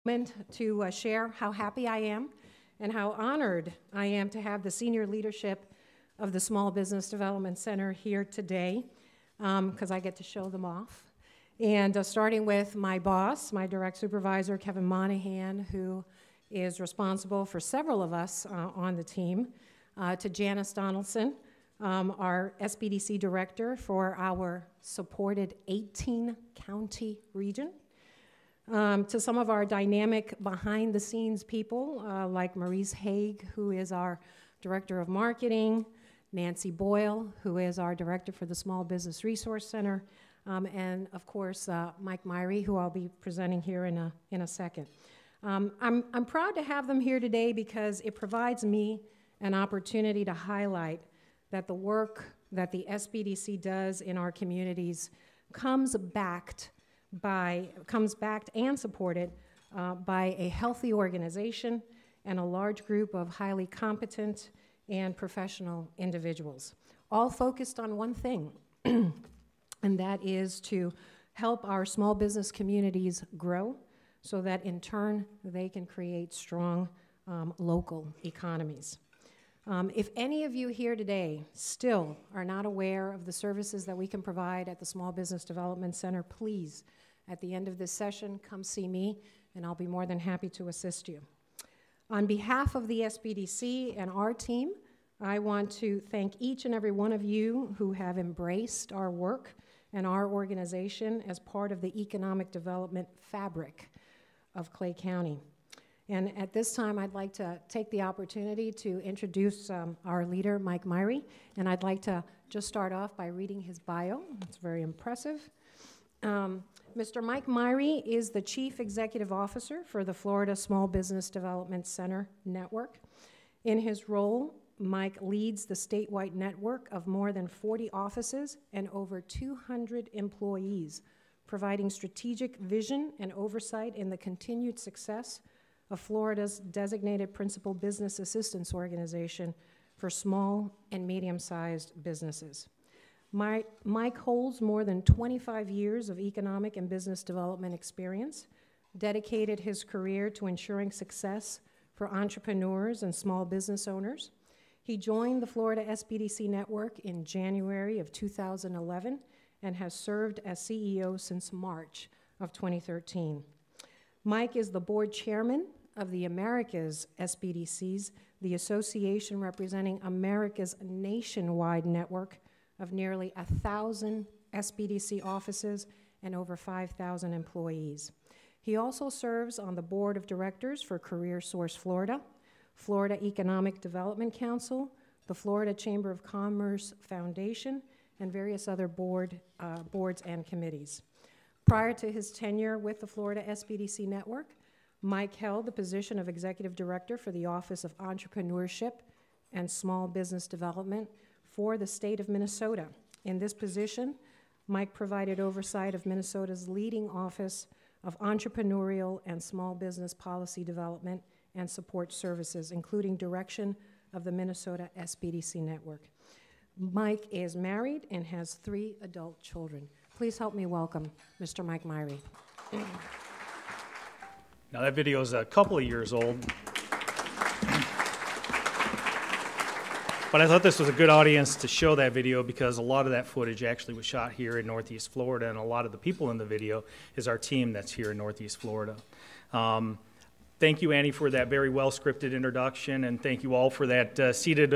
moment to share how happy I am and how honored I am to have the senior leadership of the Small Business Development Center here today, because I get to show them off. And starting with my boss, my direct supervisor, Kevin Monahan, who is responsible for several of us on the team, to Janice Donaldson, our Sbdc director for our supported 18-county region, to some of our dynamic behind-the-scenes people, like Maurice Haig, who is our director of marketing, Nancy Boyle, who is our director for the Small Business Resource Center, and of course, Mike Myry, who I'll be presenting here in a second. I'm proud to have them here today because it provides me an opportunity to highlight that the work that the Sbdc does in our communities comes backed and supported by a healthy organization and a large group of highly competent and professional individuals, all focused on one thing, and that is to help our small business communities grow so that in turn they can create strong local economies. If any of you here today still are not aware of the services that we can provide at the Small Business Development Center, please, at the end of this session, come see me, and I'll be more than happy to assist you. On behalf of the Sbdc and our team, I want to thank each and every one of you who have embraced our work and our organization as part of the economic development fabric of Clay County. And at this time, I'd like to take the opportunity to introduce our leader, Mike Myry, and I'd like to just start off by reading his bio. It's very impressive. Mr. Mike Myry is the Chief Executive Officer for the Florida Small Business Development Center Network. In his role, Mike leads the statewide network of more than 40 offices and over 200 employees, providing strategic vision and oversight in the continued success of Florida's designated principal business assistance organization for small and medium-sized businesses. Mike holds more than 25 years of economic and business development experience, dedicated his career to ensuring success for entrepreneurs and small business owners. He joined the Florida Sbdc network in January of 2011 and has served as CEO since March of 2013. Mike is the board chairman of the Americas Sbdcs, the association representing America's nationwide network of nearly 1,000 Sbdc offices and over 5,000 employees. He also serves on the board of directors for CareerSource Florida, Florida Economic Development Council, the Florida Chamber of Commerce Foundation, and various other boards and committees. Prior to his tenure with the Florida Sbdc network, Mike held the position of Executive Director for the Office of Entrepreneurship and Small Business Development for the state of Minnesota. In this position, Mike provided oversight of Minnesota's leading office of entrepreneurial and small business policy development and support services, including direction of the Minnesota Sbdc network. Mike is married and has 3 adult children. Please help me welcome Mr. Mike Myry. Now that video is a couple of years old, but I thought this was a good audience to show that video because a lot of that footage actually was shot here in Northeast Florida, and a lot of the people in the video is our team that's here in Northeast Florida. Thank you, Annie, for that very well-scripted introduction, and thank you all for that seated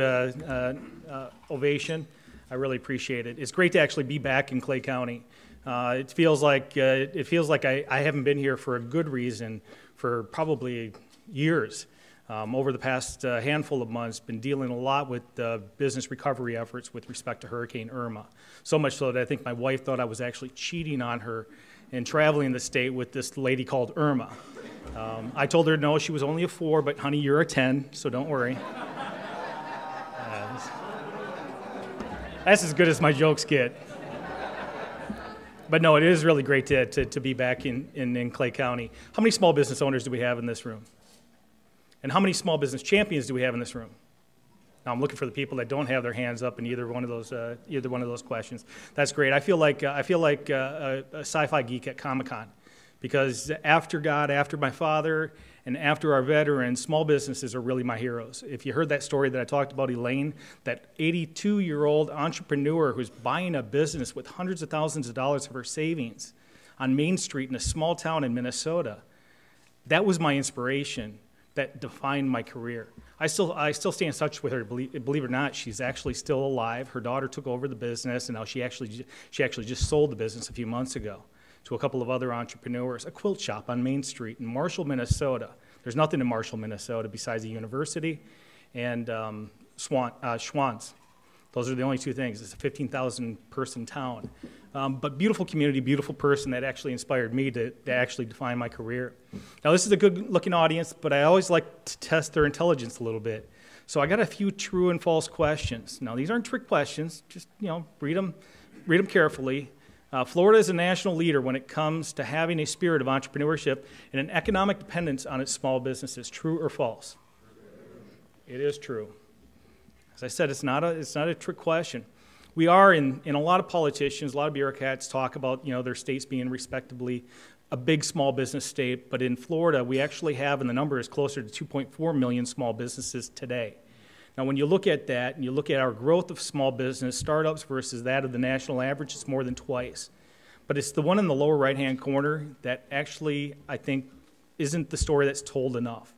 ovation. I really appreciate it. It's great to actually be back in Clay County. It feels like I haven't been here for a good reason for probably years. Over the past handful of months, been dealing a lot with business recovery efforts with respect to Hurricane Irma. So much so that I think my wife thought I was actually cheating on her and traveling the state with this lady called Irma. I told her no, she was only a 4, but honey, you're a 10, so don't worry. That's as good as my jokes get. But no, it is really great to be back in Clay County. How many small business owners do we have in this room? And how many small business champions do we have in this room? Now I'm looking for the people that don't have their hands up in either one of those questions. That's great. I feel like a sci-fi geek at Comic-Con because after God, after my father, and after our veterans, small businesses are really my heroes. If you heard that story that I talked about, Elaine, that 82-year-old entrepreneur who's buying a business with hundreds of thousands of dollars of her savings on Main Street in a small town in Minnesota, that was my inspiration that defined my career. I still stay in touch with her. Believe it or not, she's actually still alive. Her daughter took over the business, and now she actually just sold the business a few months ago to a couple of other entrepreneurs. A quilt shop on Main Street in Marshall, Minnesota. There's nothing in Marshall, Minnesota besides a university and Schwann's. Those are the only two things. It's a 15,000 person town. But beautiful community, beautiful person that actually inspired me to actually define my career. Now this is a good looking audience, but I always like to test their intelligence a little bit. So I got a few true and false questions. Now these aren't trick questions, just read them carefully. Florida is a national leader when it comes to having a spirit of entrepreneurship and an economic dependence on its small businesses. True or false? It is true. As I said, it's not a trick question. We are, in a lot of politicians, a lot of bureaucrats talk about their states being respectably a big small business state, but in Florida we actually have, and the number is closer to 2.4 million small businesses today. Now when you look at that, and you look at our growth of small business startups versus that of the national average, it's more than twice. But it's the one in the lower right-hand corner that actually, I think, isn't the story that's told enough.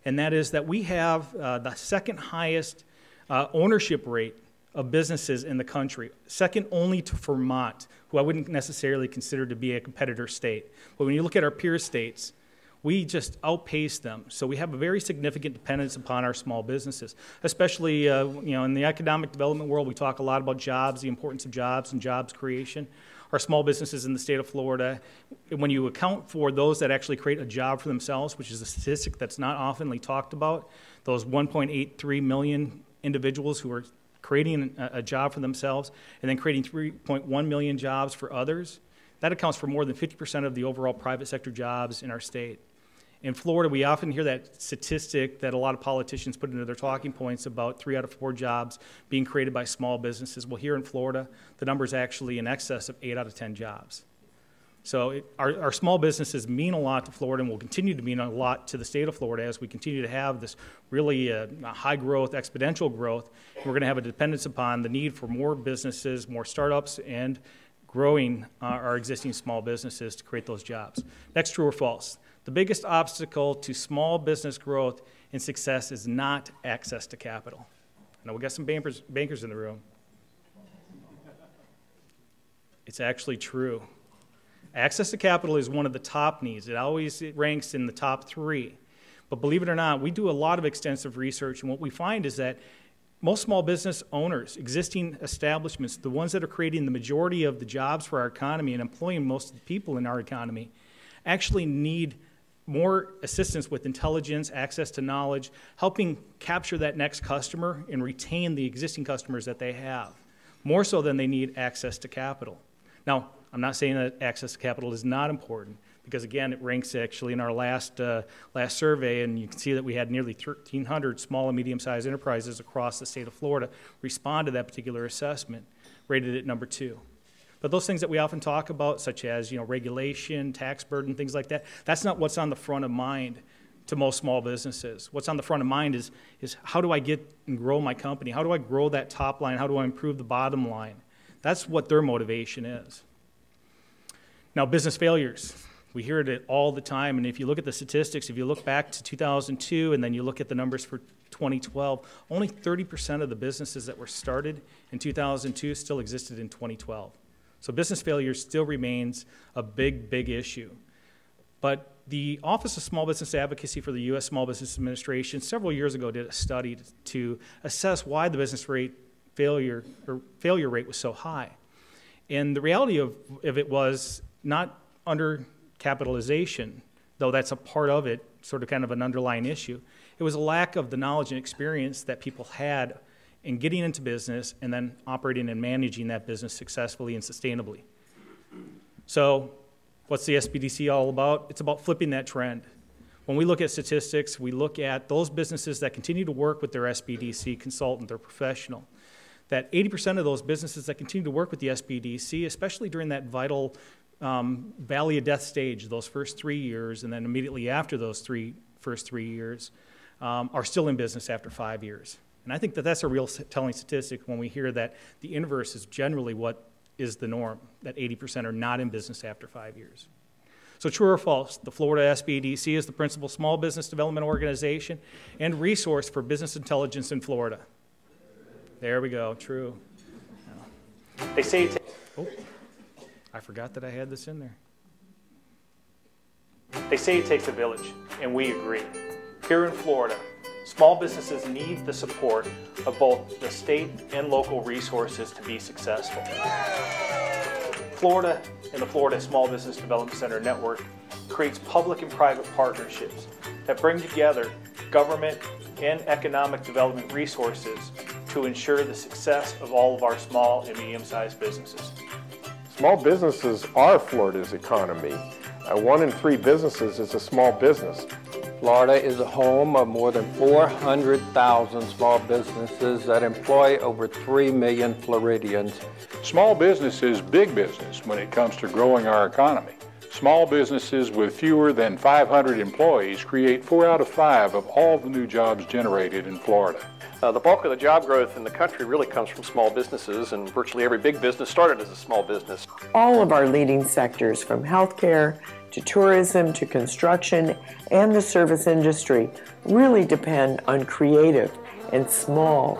And that is that we have the second highest ownership rate of businesses in the country, second only to Vermont, who I wouldn't necessarily consider to be a competitor state. But when you look at our peer states, we just outpace them. So we have a very significant dependence upon our small businesses, especially in the economic development world. We talk a lot about jobs, the importance of jobs and jobs creation. Our small businesses in the state of Florida, when you account for those that actually create a job for themselves, which is a statistic that's not oftenly talked about, those 1.83 million individuals who are creating a job for themselves and then creating 3.1 million jobs for others, that accounts for more than 50% of the overall private sector jobs in our state. In Florida, we often hear that statistic that a lot of politicians put into their talking points about 3 out of 4 jobs being created by small businesses. Well, here in Florida, the number is actually in excess of 8 out of 10 jobs. So our small businesses mean a lot to Florida and will continue to mean a lot to the state of Florida as we continue to have this really high growth, exponential growth. And we're going to have a dependence upon the need for more businesses, more startups, and growing our existing small businesses to create those jobs. Next, true or false? The biggest obstacle to small business growth and success is not access to capital. Now, we got some bankers in the room. It's actually true. Access to capital is one of the top needs. It ranks in the top 3. But believe it or not, we do a lot of extensive research, and what we find is that most small business owners, existing establishments, the ones that are creating the majority of the jobs for our economy and employing most of the people in our economy, actually need more assistance with intelligence, access to knowledge, helping capture that next customer and retain the existing customers that they have, more so than they need access to capital. Now, I'm not saying that access to capital is not important, because again, it ranks actually in our last survey, and you can see that we had nearly 1,300 small and medium-sized enterprises across the state of Florida respond to that particular assessment, rated at number 2. But those things that we often talk about, such as regulation, tax burden, things like that, that's not what's on the front of mind to most small businesses. What's on the front of mind is how do I get and grow my company? How do I grow that top line? How do I improve the bottom line? That's what their motivation is. Now, business failures. We hear it all the time, and if you look at the statistics, if you look back to 2002 and then you look at the numbers for 2012, only 30% of the businesses that were started in 2002 still existed in 2012. So business failure still remains a big, big issue. But the Office of Small Business Advocacy for the U.S. Small Business Administration several years ago did a study to assess why the business rate failure rate was so high. And the reality of it was not under capitalization, though that's a part of it, sort of kind of an underlying issue. It was a lack of the knowledge and experience that people had in getting into business and then operating and managing that business successfully and sustainably. So what's the Sbdc all about? It's about flipping that trend. When we look at statistics, we look at those businesses that continue to work with their Sbdc consultant, their professional, that 80% of those businesses that continue to work with the Sbdc, especially during that vital valley of death stage, those first 3 years, and then immediately after those first 3 years, are still in business after 5 years. And I think that that's a real telling statistic when we hear that the inverse is generally what is the norm, that 80% are not in business after 5 years. So true or false, the Florida Sbdc is the principal small business development organization and resource for business intelligence in Florida. There we go, true. They say oh, I forgot that I had this in there. They say it takes a village, and we agree. Here in Florida, small businesses need the support of both the state and local resources to be successful. Florida and the Florida Small Business Development Center Network creates public and private partnerships that bring together government and economic development resources to ensure the success of all of our small and medium-sized businesses. Small businesses are Florida's economy. 1 in 3 businesses is a small business. Florida is a home of more than 400,000 small businesses that employ over 3 million Floridians. Small business is big business when it comes to growing our economy. Small businesses with fewer than 500 employees create 4 out of 5 of all the new jobs generated in Florida. The bulk of the job growth in the country really comes from small businesses, and virtually every big business started as a small business. All of our leading sectors, from healthcare to tourism to construction and the service industry, really depend on creative and small,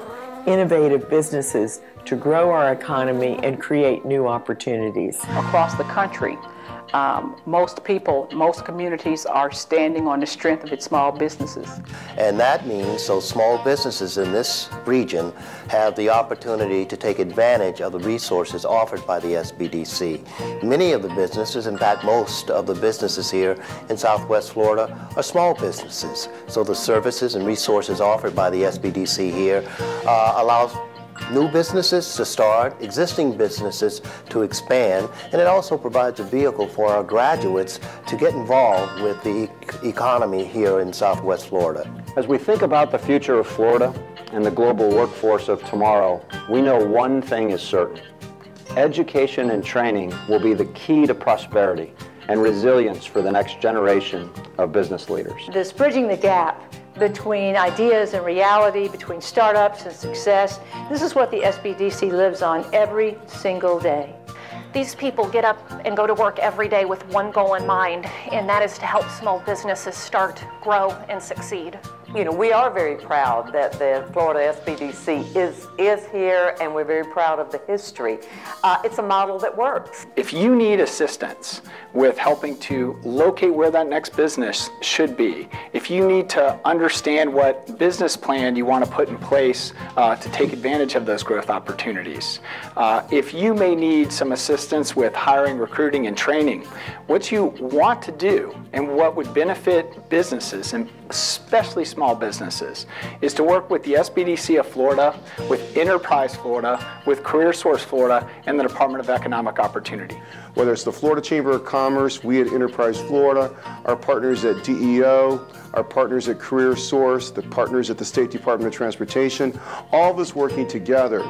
innovative businesses to grow our economy and create new opportunities. Across the country, most people, most communities are standing on the strength of its small businesses. And that means those small businesses in this region have the opportunity to take advantage of the resources offered by the Sbdc. Many of the businesses, in fact most of the businesses here in Southwest Florida, are small businesses. So the services and resources offered by the Sbdc here allows new businesses to start, existing businesses to expand, and it also provides a vehicle for our graduates to get involved with the economy here in Southwest Florida. As we think about the future of Florida and the global workforce of tomorrow, we know one thing is certain. Education and training will be the key to prosperity and resilience for the next generation of business leaders. This bridging the gap between ideas and reality, between startups and success, this is what the Sbdc lives on every single day. These people get up and go to work every day with one goal in mind, and that is to help small businesses start, grow, and succeed. You know, we are very proud that the Florida Sbdc is here, and we're very proud of the history. It's a model that works. If you need assistance with helping to locate where that next business should be, if you need to understand what business plan you want to put in place to take advantage of those growth opportunities, if you may need some assistance with hiring, recruiting, and training, what you want to do and what would benefit businesses, and especially small businesses, is to work with the Sbdc of Florida, with Enterprise Florida, with Career Source Florida, and the Department of Economic Opportunity. Whether it's the Florida Chamber of Commerce, we at Enterprise Florida, our partners at DEO, our partners at Career Source, the partners at the State Department of Transportation, all of us working together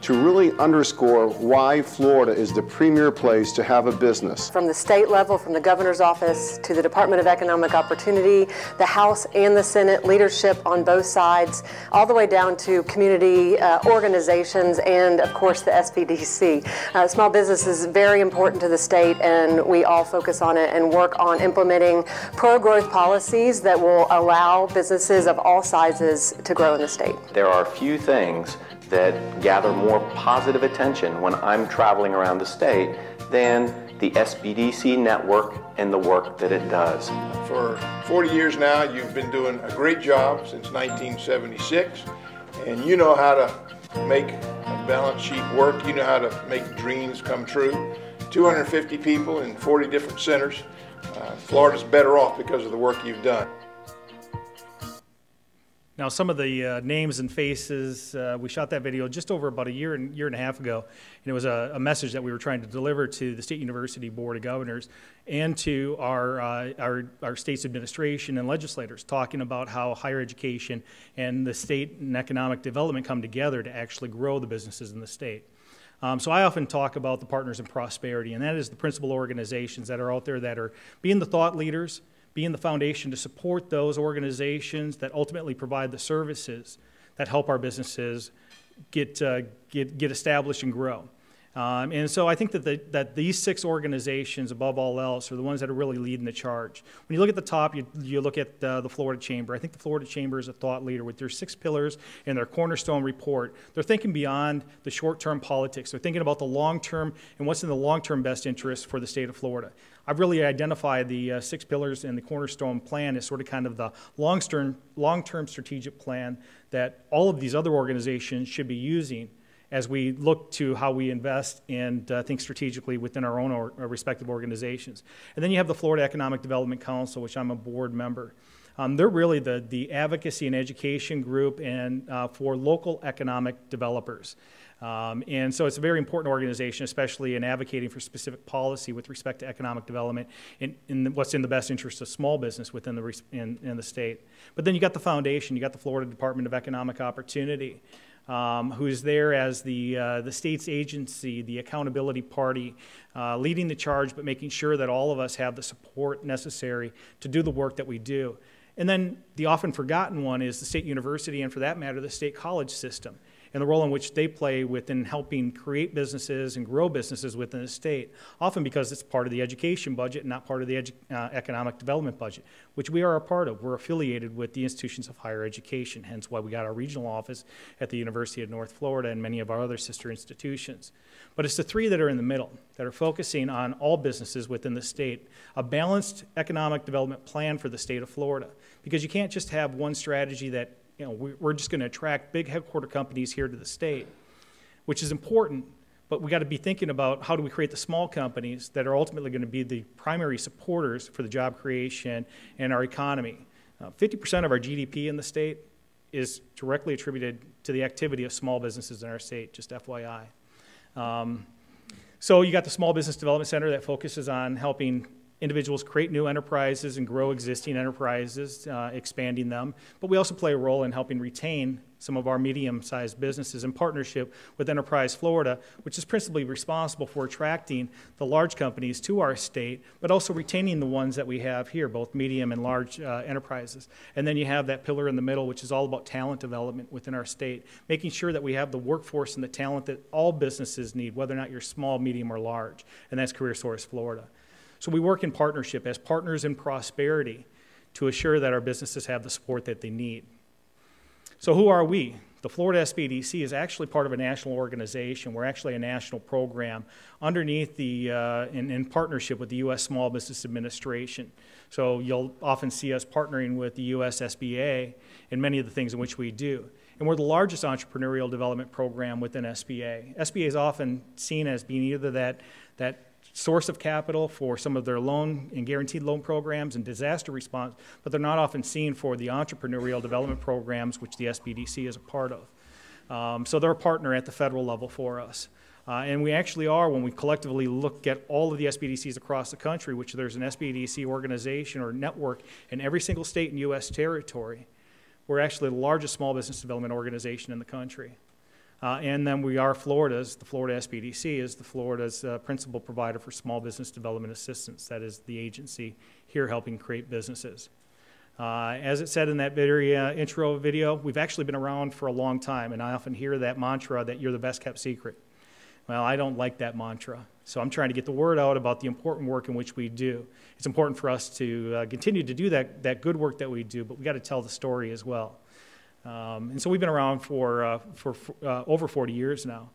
to really underscore why Florida is the premier place to have a business. From the state level, from the governor's office to the Department of Economic Opportunity, the House and the Senate leadership on both sides, all the way down to community organizations and, of course, the Sbdc. Small business is very important to the state, and we all focus on it and work on implementing pro-growth policies that will allow businesses of all sizes to grow in the state. There are few things that gather more positive attention when I'm traveling around the state than the Sbdc network and the work that it does. For 40 years now, you've been doing a great job since 1976, and you know how to make a balance sheet work. You know how to make dreams come true. 250 people in 40 different centers. Florida's better off because of the work you've done. Now, some of the names and faces, we shot that video just over about a year and a half ago, and it was a message that we were trying to deliver to the State University Board of Governors and to our state's administration and legislators, talking about how higher education and the state and economic development come together to actually grow the businesses in the state. So I often talk about the Partners in Prosperity, and that is the principal organizations that are out there that are being the thought leaders, being the foundation to support those organizations that ultimately provide the services that help our businesses get established and grow. And so I think that these 6 organizations, above all else, are the ones that are really leading the charge. When you look at the top, you look at the Florida Chamber. I think the Florida Chamber is a thought leader with their 6 pillars and their Cornerstone report. They're thinking beyond the short-term politics. They're thinking about the long-term and what's in the long-term best interest for the state of Florida. I've really identified the 6 pillars and the Cornerstone Plan as sort of kind of the long-term strategic plan that all of these other organizations should be using as we look to how we invest and think strategically within our own respective organizations. And then you have the Florida Economic Development Council, which I'm a board member. They're really the advocacy and education group and for local economic developers. And so it's a very important organization, especially in advocating for specific policy with respect to economic development in what's in the best interest of small business within in the state. But then you got the foundation, you got the Florida Department of Economic Opportunity, who's there as the state's agency, the accountability party, leading the charge, but making sure that all of us have the support necessary to do the work that we do. And then the often forgotten one is the state university, and for that matter, the state college system, and the role in which they play within helping create businesses and grow businesses within the state, often because it's part of the education budget and not part of the economic development budget, which we are a part of. We're affiliated with the institutions of higher education, hence why we got our regional office at the University of North Florida and many of our other sister institutions. But it's the 3 that are in the middle, that are focusing on all businesses within the state, a balanced economic development plan for the state of Florida, because you can't just have one strategy that we're just going to attract big headquarter companies here to the state, which is important, but we got to be thinking about how do we create the small companies that are ultimately going to be the primary supporters for the job creation and our economy. 50% of our GDP in the state is directly attributed to the activity of small businesses in our state, just FYI. So you got the Small Business Development Center that focuses on helping individuals create new enterprises and grow existing enterprises, expanding them. But we also play a role in helping retain some of our medium-sized businesses in partnership with Enterprise Florida, which is principally responsible for attracting the large companies to our state, but also retaining the ones that we have here, both medium and large enterprises. And then you have that pillar in the middle, which is all about talent development within our state, making sure that we have the workforce and the talent that all businesses need, whether or not you're small, medium, or large, and that's CareerSource Florida. So we work in partnership as partners in prosperity to assure that our businesses have the support that they need. So who are we? The Florida Sbdc is actually part of a national organization. We're actually a national program underneath in partnership with the U.S. Small Business Administration. So you'll often see us partnering with the U.S. SBA in many of the things in which we do. And we're the largest entrepreneurial development program within SBA. SBA is often seen as being either that source of capital for some of their loan and guaranteed loan programs and disaster response, but they're not often seen for the entrepreneurial development programs which the Sbdc is a part of. So they're a partner at the federal level for us. And we actually are, when we collectively look at all of the Sbdcs across the country, which there's an Sbdc organization or network in every single state and U.S. territory, we're actually the largest small business development organization in the country. And then we are the Florida Sbdc is the Florida's principal provider for small business development assistance. That is the agency here helping create businesses. As it said in that very intro video, we've actually been around for a long time, and I often hear that mantra that you're the best kept secret. Well, I don't like that mantra, so I'm trying to get the word out about the important work in which we do. It's important for us to continue to do that good work that we do, but we got to tell the story as well. And so we've been around for over 40 years now.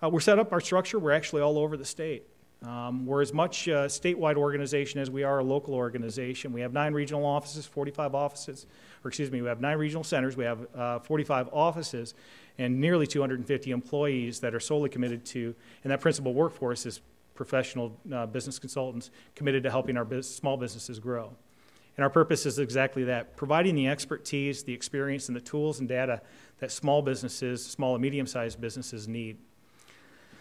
We're set up, our structure, we're actually all over the state. We're as much a statewide organization as we are a local organization. We have 9 regional offices, 45 offices, or excuse me, we have 9 regional centers, we have 45 offices, and nearly 250 employees that are solely committed to, and that principal workforce is professional business consultants committed to helping our small businesses grow. And our purpose is exactly that, providing the expertise, the experience, and the tools and data that small businesses, small and medium-sized businesses need.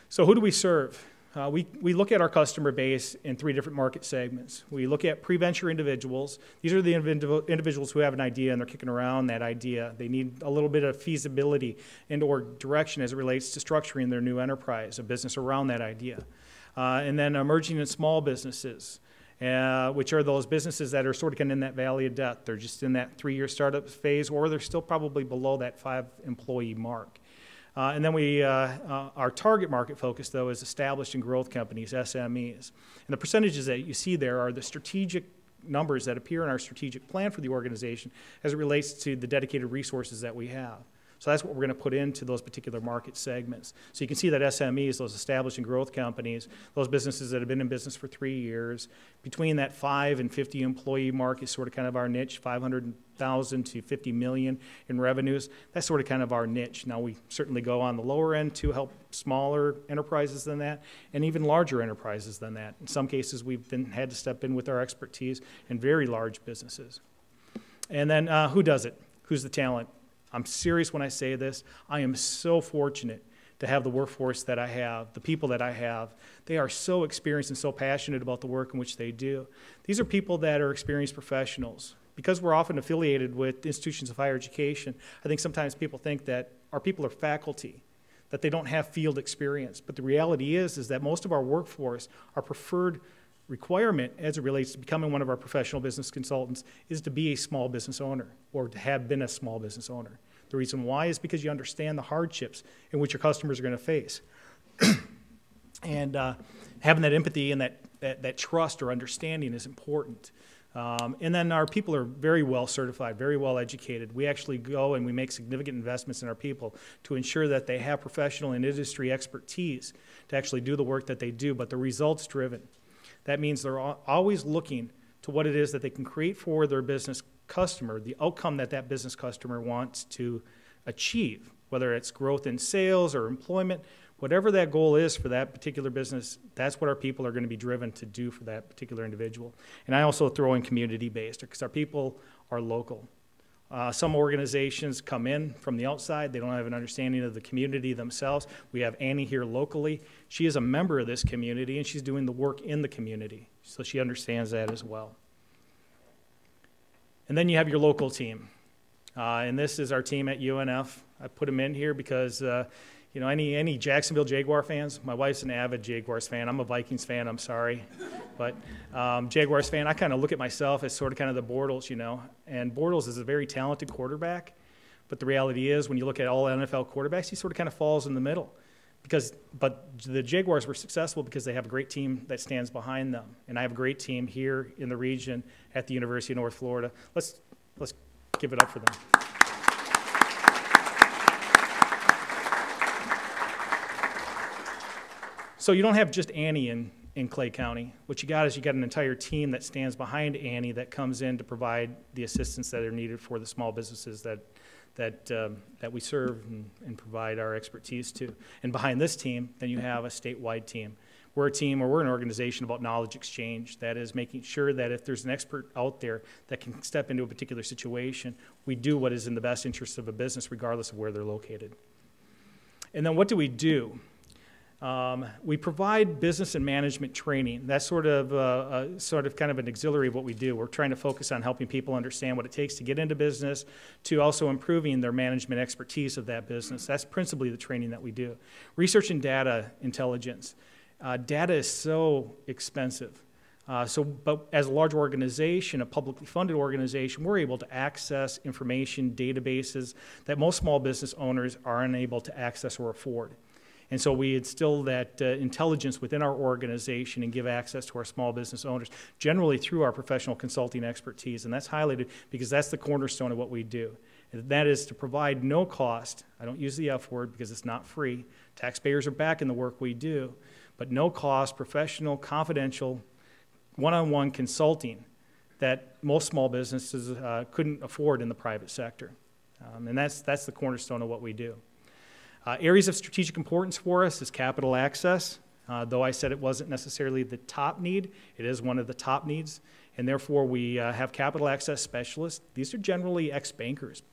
So who do we serve? We look at our customer base in 3 different market segments. We look at pre-venture individuals. These are the individuals who have an idea and they're kicking around that idea. They need a little bit of feasibility and or direction as it relates to structuring their new enterprise, a business around that idea. And then emerging and small businesses, which are those businesses that are sort of kind of in that valley of death. They're just in that 3-year startup phase, or they're still probably below that 5-employee mark. And then our target market focus, though, is established and growth companies, SMEs. And the percentages that you see there are the strategic numbers that appear in our strategic plan for the organization as it relates to the dedicated resources that we have. So that's what we're going to put into those particular market segments. So you can see that SMEs, those established and growth companies, those businesses that have been in business for 3 years, between that 5 and 50 employee mark is sort of kind of our niche, 500,000 to 50 million in revenues. That's sort of kind of our niche. Now we certainly go on the lower end to help smaller enterprises than that and even larger enterprises than that. In some cases we've had to step in with our expertise in very large businesses. And then who does it? Who's the talent? I'm serious when I say this. I am so fortunate to have the workforce that I have, the people that I have. They are so experienced and so passionate about the work in which they do. These are people that are experienced professionals. Because we're often affiliated with institutions of higher education, I think sometimes people think that our people are faculty, that they don't have field experience. But the reality is that most of our workforce, our preferred requirement as it relates to becoming one of our professional business consultants is to be a small business owner or to have been a small business owner. The reason why is because you understand the hardships in which your customers are going to face. And having that empathy and that trust or understanding is important. And then our people are very well certified, very well educated. We actually go and we make significant investments in our people to ensure that they have professional and industry expertise to actually do the work that they do, but they're results driven. That means they're always looking to what it is that they can create for their business customer, the outcome that that business customer wants to achieve, whether it's growth in sales or employment, whatever that goal is for that particular business, that's what our people are going to be driven to do for that particular individual. And I also throw in community-based because our people are local. Some organizations come in from the outside. They don't have an understanding of the community themselves. We have Annie here locally. She is a member of this community, and she's doing the work in the community. So she understands that as well. And then you have your local team. And this is our team at UNF. I put them in here because, you know, any Jacksonville Jaguar fans? My wife's an avid Jaguars fan. I'm a Vikings fan, I'm sorry. But Jaguars fan, I kind of look at myself as sort of kind of the Bortles, you know. And Bortles is a very talented quarterback. But the reality is when you look at all NFL quarterbacks, he sort of kind of falls in the middle. But the Jaguars were successful because they have a great team that stands behind them. And I have a great team here in the region at the University of North Florida. Let's give it up for them. So you don't have just Annie in Clay County. What you got is you got an entire team that stands behind Annie that comes in to provide the assistance that are needed for the small businesses that we serve and provide our expertise to. And behind this team, then you have a statewide team. We're a team, or we're an organization about knowledge exchange. That is making sure that if there's an expert out there that can step into a particular situation, we do what is in the best interest of a business regardless of where they're located. And then what do? We provide business and management training. That's sort of kind of an auxiliary of what we do. We're trying to focus on helping people understand what it takes to get into business, to also improving their management expertise of that business. That's principally the training that we do. Research and data intelligence. Data is so expensive. But as a large organization, a publicly funded organization, we're able to access information, databases that most small business owners are unable to access or afford. And so we instill that intelligence within our organization and give access to our small business owners, generally through our professional consulting expertise. And that's highlighted because that's the cornerstone of what we do. And that is to provide no cost. I don't use the F word because it's not free. Taxpayers are backing the work we do. But no cost, professional, confidential, one-on-one consulting that most small businesses couldn't afford in the private sector. And that's the cornerstone of what we do. Areas of strategic importance for us is capital access. Though I said it wasn't necessarily the top need, it is one of the top needs. And therefore, we have capital access specialists. These are generally ex-bankers.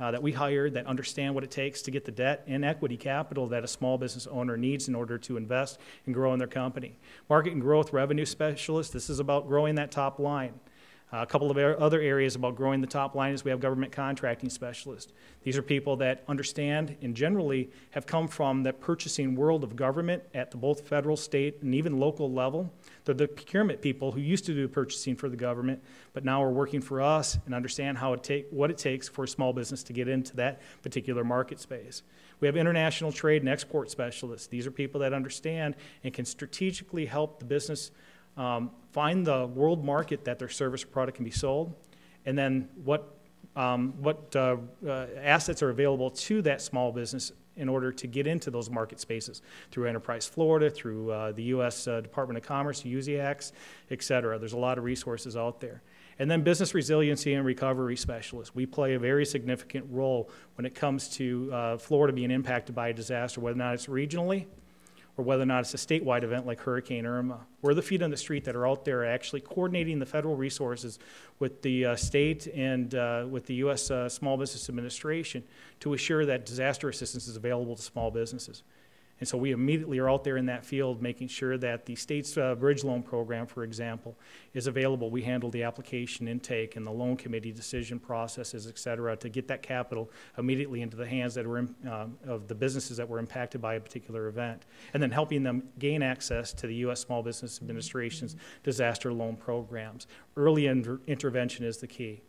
that we hired that understand what it takes to get the debt and equity capital that a small business owner needs in order to invest and grow in their company. Market and growth revenue specialists, this is about growing that top line. A couple of other areas about growing the top line is we have government contracting specialists. These are people that understand and generally have come from the purchasing world of government at the both federal, state, and even local level. They're the procurement people who used to do purchasing for the government, but now are working for us and understand what it takes for a small business to get into that particular market space. We have international trade and export specialists. These are people that understand and can strategically help the business find the world market that their service or product can be sold, and then what assets are available to that small business in order to get into those market spaces through Enterprise Florida, through the U.S. Department of Commerce, USIACs, et cetera. There's a lot of resources out there. And then business resiliency and recovery specialists. We play a very significant role when it comes to Florida being impacted by a disaster, whether or not it's regionally or whether or not it's a statewide event like Hurricane Irma. We're the feet on the street that are out there actually coordinating the federal resources with the state and with the U.S. Small Business Administration to assure that disaster assistance is available to small businesses. And so we immediately are out there in that field making sure that the state's bridge loan program, for example, is available. We handle the application intake and the loan committee decision processes, et cetera, to get that capital immediately into the hands that were of the businesses that were impacted by a particular event, and then helping them gain access to the U.S. Small Business Administration's disaster loan programs. Early intervention is the key.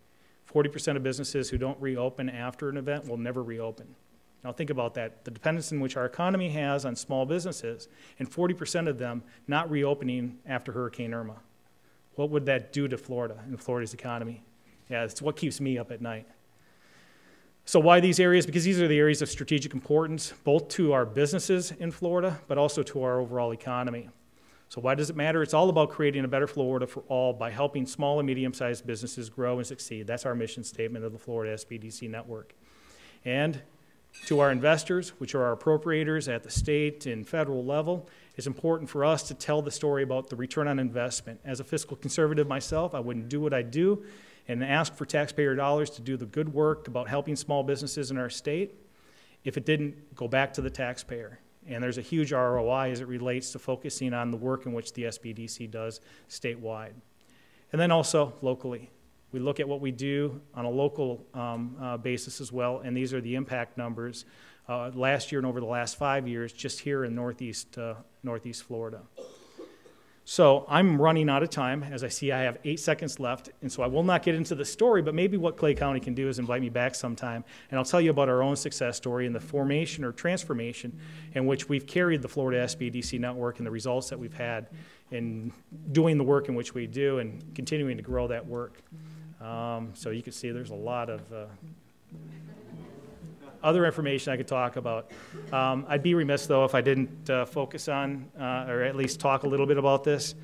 40% of businesses who don't reopen after an event will never reopen. Now think about that, the dependence in which our economy has on small businesses, and 40% of them not reopening after Hurricane Irma. What would that do to Florida and Florida's economy? Yeah, it's what keeps me up at night. So why these areas? Because these are the areas of strategic importance, both to our businesses in Florida, but also to our overall economy. So why does it matter? It's all about creating a better Florida for all by helping small and medium-sized businesses grow and succeed. That's our mission statement of the Florida Sbdc network. And to our investors, which are our appropriators at the state and federal level, it's important for us to tell the story about the return on investment. As a fiscal conservative myself, I wouldn't do what I do and ask for taxpayer dollars to do the good work about helping small businesses in our state if it didn't go back to the taxpayer. And there's a huge ROI as it relates to focusing on the work in which the Sbdc does statewide. And then also locally. We look at what we do on a local basis as well, and these are the impact numbers last year and over the last 5 years just here in Northeast Florida. So I'm running out of time. As I see, I have 8 seconds left, and so I will not get into the story, but maybe what Clay County can do is invite me back sometime, and I'll tell you about our own success story and the formation or transformation in which we've carried the Florida Sbdc network and the results that we've had in doing the work in which we do and continuing to grow that work. So you can see there's a lot of other information I could talk about. I'd be remiss, though, if I didn't focus on or at least talk a little bit about this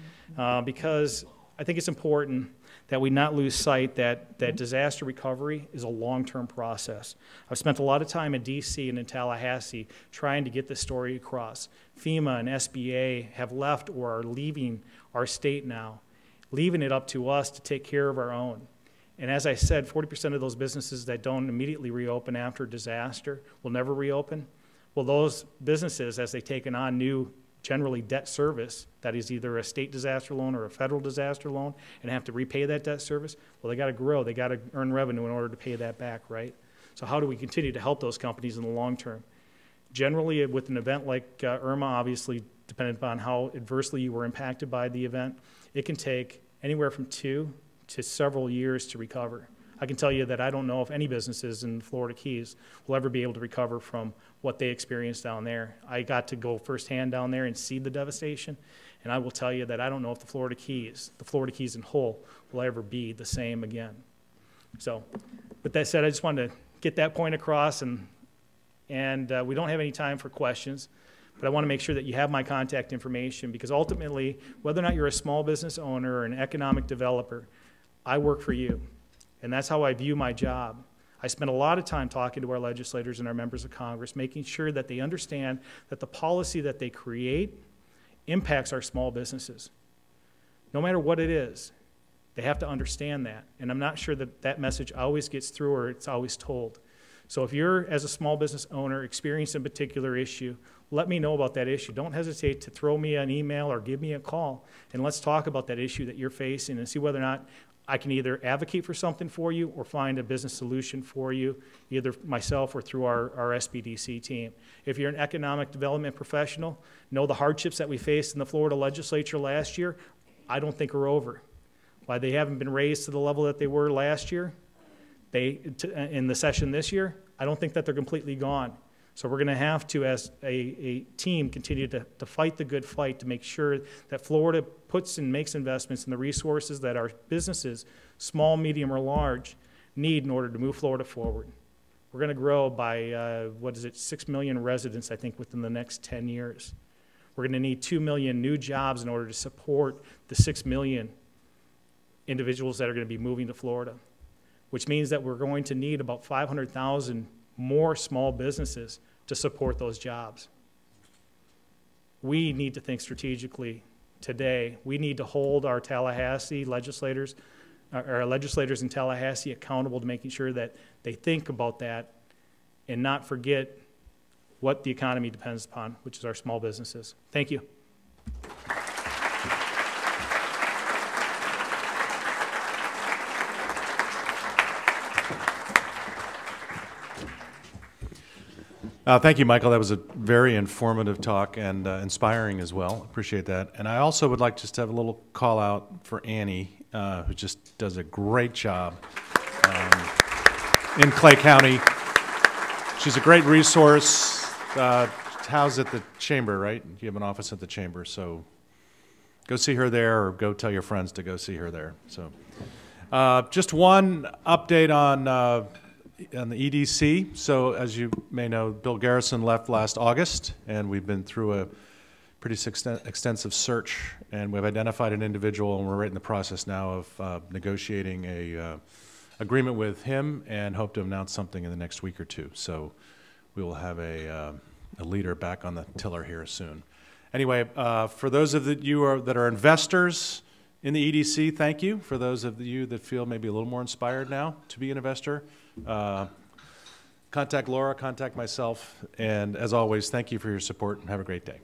because I think it's important that we not lose sight that disaster recovery is a long-term process. I've spent a lot of time in D.C. and in Tallahassee trying to get this story across. FEMA and SBA have left or are leaving our state now, leaving it up to us to take care of our own. And as I said, 40% of those businesses that don't immediately reopen after a disaster will never reopen. Well, those businesses, as they've taken on new, generally debt service, that is either a state disaster loan or a federal disaster loan, and have to repay that debt service, well, they got to grow. They got to earn revenue in order to pay that back, right? So how do we continue to help those companies in the long term? Generally, with an event like Irma, obviously, depending upon how adversely you were impacted by the event, it can take anywhere from 2 to several years to recover. I can tell you that I don't know if any businesses in the Florida Keys will ever be able to recover from what they experienced down there. I got to go firsthand down there and see the devastation, and I will tell you that I don't know if the Florida Keys in whole, will ever be the same again. So, with that said, I just wanted to get that point across, and we don't have any time for questions, but I want to make sure that you have my contact information because ultimately, whether or not you're a small business owner or an economic developer, I work for you, and that's how I view my job. I spend a lot of time talking to our legislators and our members of Congress, making sure that they understand that the policy that they create impacts our small businesses. No matter what it is, they have to understand that, and I'm not sure that that message always gets through or it's always told. So if you're, as a small business owner, experiencing a particular issue, let me know about that issue. Don't hesitate to throw me an email or give me a call, and let's talk about that issue that you're facing and see whether or not I can either advocate for something for you or find a business solution for you, either myself or through our Sbdc team. If you're an economic development professional, know the hardships that we faced in the Florida legislature last year, I don't think are over. Why they haven't been raised to the level that they were last year, in the session this year, I don't think that they're completely gone. So we're going to have to, as a team, continue to fight the good fight to make sure that Florida puts and makes investments in the resources that our businesses, small, medium, or large, need in order to move Florida forward. We're going to grow by, 6 million residents, I think, within the next 10 years. We're going to need 2 million new jobs in order to support the 6 million individuals that are going to be moving to Florida, which means that we're going to need about 500,000 more small businesses to support those jobs. We need to think strategically today. We need to hold our Tallahassee legislators, our legislators in Tallahassee accountable to making sure that they think about that and not forget what the economy depends upon, which is our small businesses. Thank you. Thank you, Michael. That was a very informative talk and inspiring as well. Appreciate that. And I also would like just to have a little call out for Annie, who just does a great job in Clay County. She's a great resource. Housed at the Chamber, right? You have an office at the Chamber, so go see her there or go tell your friends to go see her there. So just one update on the EDC. So as you may know, Bill Garrison left last August, and we've been through a pretty extensive search, and we've identified an individual, and we're right in the process now of negotiating a agreement with him and hope to announce something in the next week or two. So we will have a leader back on the tiller here soon. Anyway, for those of you that are investors in the EDC, thank you. For those of you that feel maybe a little more inspired now to be an investor, contact Laura, contact myself, and as always, thank you for your support and have a great day.